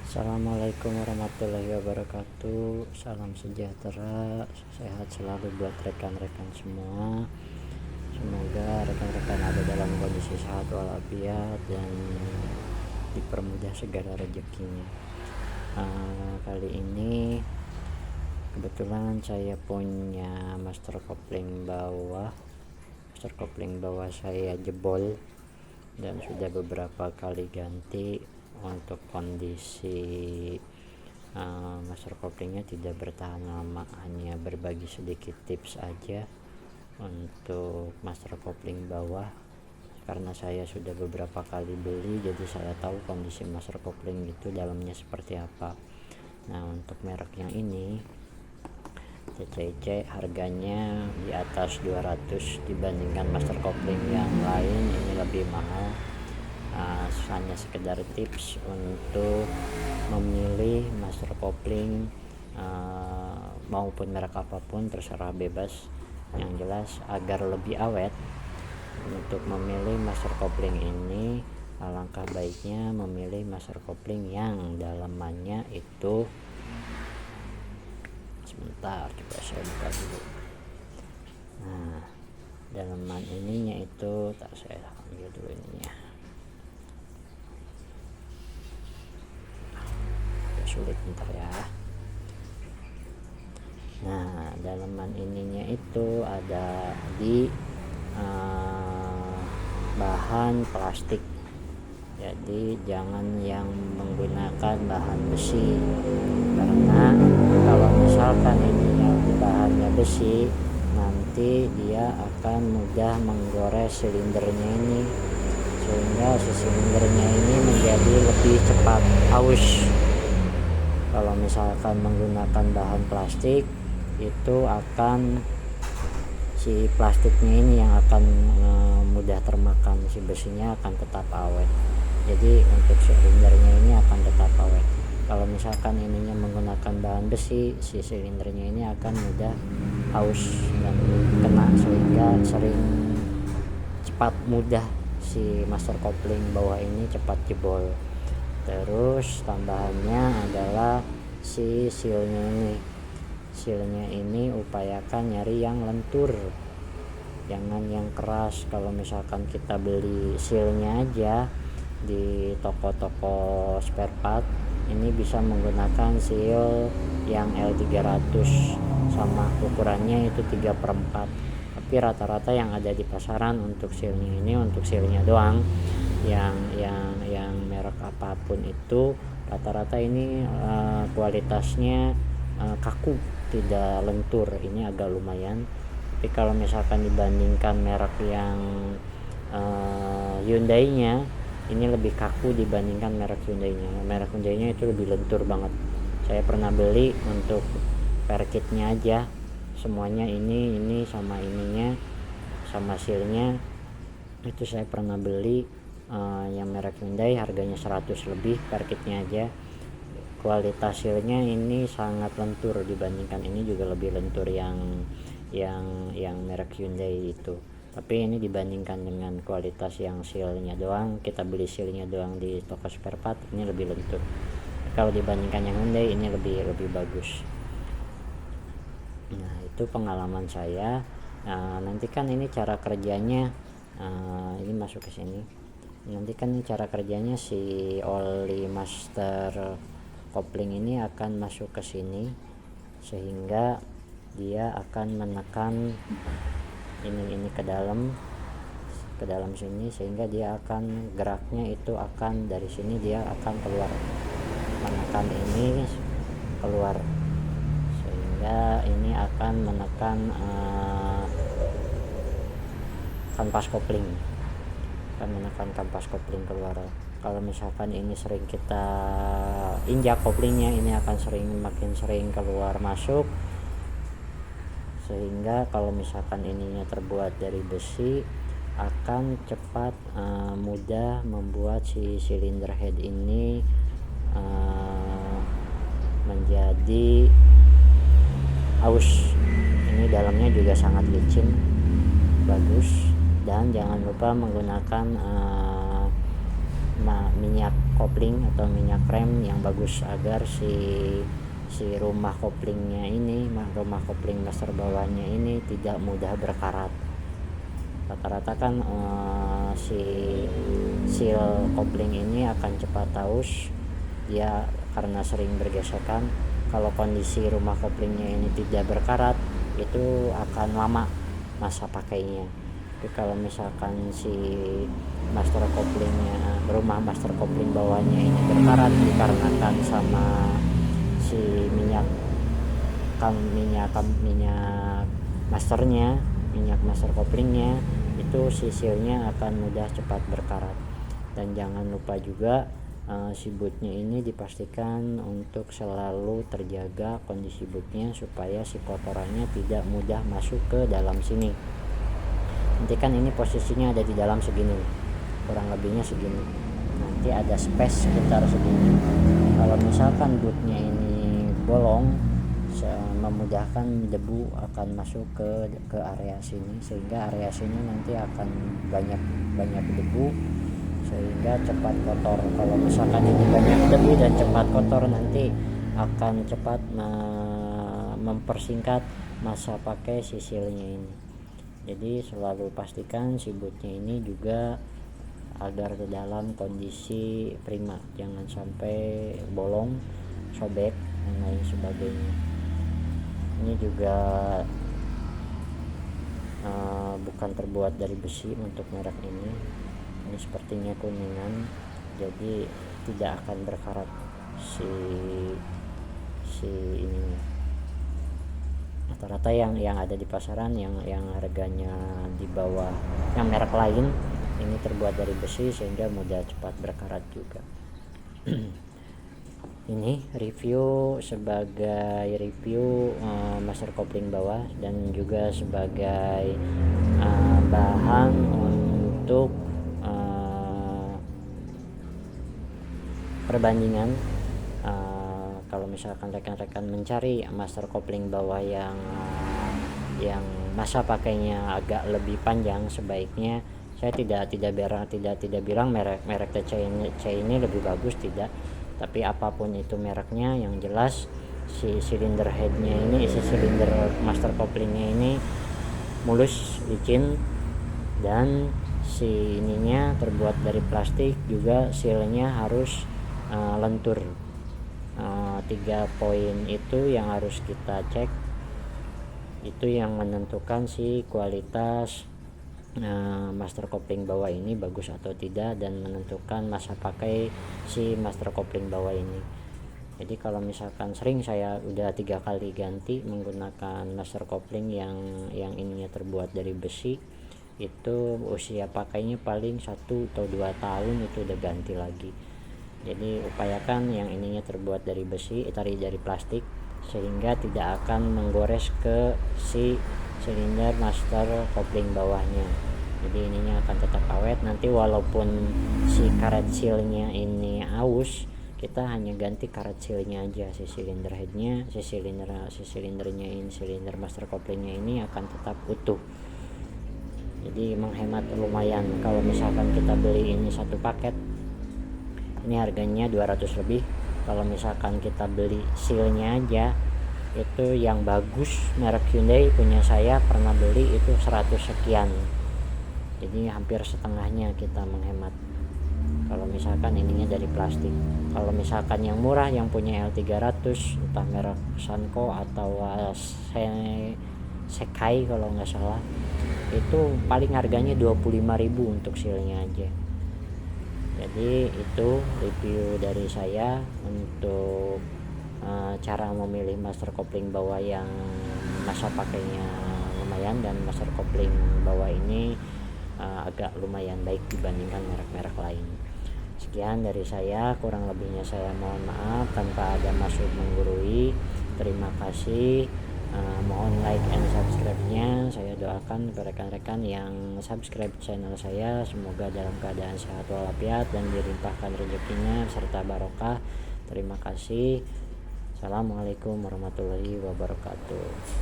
Assalamualaikum warahmatullahi wabarakatuh. Salam sejahtera, sehat selalu buat rekan-rekan semua. Semoga rekan-rekan ada dalam kondisi sehat walafiat dan dipermudah segala rezekinya. Kali ini kebetulan saya punya master kopling bawah. Master kopling bawah saya jebol dan sudah beberapa kali ganti. Untuk kondisi master koplingnya tidak bertahan lama, hanya berbagi sedikit tips aja untuk master kopling bawah, karena saya sudah beberapa kali beli, jadi saya tahu kondisi master kopling itu dalamnya seperti apa. Nah, untuk merek yang ini CCC harganya di atas 200 dibandingkan master kopling yang lain, ini lebih mahal. Hanya sekedar tips untuk memilih master kopling maupun merek apapun, terserah, bebas. Yang jelas agar lebih awet, untuk memilih master kopling ini alangkah baiknya memilih master kopling yang dalamannya itu, sebentar coba saya buka dulu. Nah, dalaman ininya itu, tak saya ambil dulu ininya, sulit bentar ya. Nah, dalaman ininya itu ada di bahan plastik, jadi jangan yang menggunakan bahan besi, karena kalau misalkan ini yang bahannya besi, nanti dia akan mudah menggores silindernya ini, sehingga si silindernya ini menjadi lebih cepat aus. Kalau misalkan menggunakan bahan plastik, itu akan si plastiknya ini yang akan mudah termakan, si besinya akan tetap awet. Jadi untuk silindernya ini akan tetap awet. Kalau misalkan ininya menggunakan bahan besi, si silindernya ini akan mudah aus dan kena, sehingga sering cepat mudah si master kopling bawah ini cepat jebol. Terus tambahannya adalah si sealnya ini upayakan nyari yang lentur, jangan yang keras. Kalau misalkan kita beli sealnya aja di toko-toko spare part, ini bisa menggunakan seal yang L300 sama ukurannya itu 3/4, tapi rata-rata yang ada di pasaran untuk sealnya ini, untuk sealnya doang, yang merek apapun itu rata-rata ini kualitasnya kaku, tidak lentur. Ini agak lumayan, tapi kalau misalkan dibandingkan merek yang Hyundai nya, ini lebih kaku dibandingkan merek Hyundai nya. Merek Hyundai nya itu lebih lentur banget. Saya pernah beli untuk per kitnya aja semuanya, ini sama ininya sama sealnya itu saya pernah beli. Yang merek Hyundai harganya 100 lebih per kitnya aja. Kualitas sealnya ini sangat lentur, dibandingkan ini juga lebih lentur yang merek Hyundai itu. Tapi ini dibandingkan dengan kualitas yang sealnya doang, kita beli sealnya doang di toko spare part, ini lebih lentur. Kalau dibandingkan yang Hyundai, ini lebih bagus. Nah, itu pengalaman saya. Nanti kan ini cara kerjanya, ini masuk ke sini. Nanti kan ini cara kerjanya, si oli master kopling ini akan masuk ke sini, sehingga dia akan menekan ini ke dalam sini, sehingga dia akan geraknya itu akan dari sini, dia akan keluar, menekan ini keluar, sehingga ini akan menekan kanvas kopling, akan menekan kanvas kopling keluar. Kalau misalkan ini sering kita injak koplingnya, ini akan makin sering keluar masuk, sehingga kalau misalkan ininya terbuat dari besi, akan cepat mudah membuat si silinder head ini menjadi aus. Ini dalamnya juga sangat licin, bagus. Dan jangan lupa menggunakan minyak kopling atau minyak rem yang bagus agar si rumah koplingnya ini, rumah kopling master bawahnya ini tidak mudah berkarat. Rata-rata kan si seal kopling ini akan cepat aus dia karena sering bergesekan. Kalau kondisi rumah koplingnya ini tidak berkarat, itu akan lama masa pakainya. Tapi kalau misalkan si master koplingnya, rumah master kopling bawahnya ini berkarat dikarenakan sama si minyak masternya, minyak master koplingnya, itu si sealnya akan mudah cepat berkarat. Dan jangan lupa juga si bootnya ini dipastikan untuk selalu terjaga kondisi bootnya supaya si kotorannya tidak mudah masuk ke dalam sini. Nanti kan ini posisinya ada di dalam segini, kurang lebihnya segini, nanti ada space sekitar segini. Kalau misalkan bootnya ini bolong, memudahkan debu akan masuk ke area sini, sehingga area sini nanti akan banyak debu sehingga cepat kotor. Kalau misalkan ini banyak debu dan cepat kotor, nanti akan cepat mempersingkat masa pakai si sealnya ini. Jadi selalu pastikan si bootnya ini juga agar dalam kondisi prima, jangan sampai bolong, sobek dan lain sebagainya. Ini juga bukan terbuat dari besi untuk merek ini sepertinya kuningan, jadi tidak akan berkarat si ininya. Rata-rata yang ada di pasaran yang harganya di bawah yang merek lain ini terbuat dari besi sehingga mudah cepat berkarat juga. Ini review sebagai review master kopling bawah dan juga sebagai bahan untuk perbandingan. Kalau misalkan rekan-rekan mencari master kopling bawah yang masa pakainya agak lebih panjang, sebaiknya saya tidak bilang merek TC ini lebih bagus, tidak. Tapi apapun itu mereknya, yang jelas si silinder headnya ini, si silinder master koplingnya ini mulus, licin, dan si ininya terbuat dari plastik juga, sealnya harus lentur. 3 poin itu yang harus kita cek, itu yang menentukan si kualitas master kopling bawah ini bagus atau tidak, dan menentukan masa pakai si master kopling bawah ini. Jadi kalau misalkan sering, saya udah 3 kali ganti menggunakan master kopling yang ininya terbuat dari besi, itu usia pakainya paling 1 atau 2 tahun itu udah ganti lagi. Jadi upayakan yang ininya terbuat dari besi, dari plastik, sehingga tidak akan menggores ke si silinder master kopling bawahnya. Jadi ininya akan tetap awet. Nanti walaupun si karet sealnya ini aus, kita hanya ganti karet sealnya aja. Si silinder headnya, si silindernya ini, silinder master koplingnya ini akan tetap utuh. Jadi menghemat lumayan. Kalau misalkan kita beli ini satu paket, ini harganya 200 lebih. Kalau misalkan kita beli sealnya aja, itu yang bagus merek Hyundai punya saya pernah beli itu 100 sekian. Jadi hampir setengahnya kita menghemat kalau misalkan ininya dari plastik. Kalau misalkan yang murah yang punya L300, entah merek Sanko atau Sekai kalau nggak salah, itu paling harganya 25.000 untuk sealnya aja. Jadi itu review dari saya untuk cara memilih master kopling bawah yang masa pakainya lumayan, dan master kopling bawah ini agak lumayan baik dibandingkan merek-merek lain. Sekian dari saya, kurang lebihnya saya mohon maaf tanpa ada maksud menggurui. Terima kasih. Mohon like and subscribe-nya. Saya doakan ke rekan-rekan yang subscribe channel saya, semoga dalam keadaan sehat walafiat dan dilimpahkan rezekinya serta barokah. Terima kasih. Assalamualaikum warahmatullahi wabarakatuh.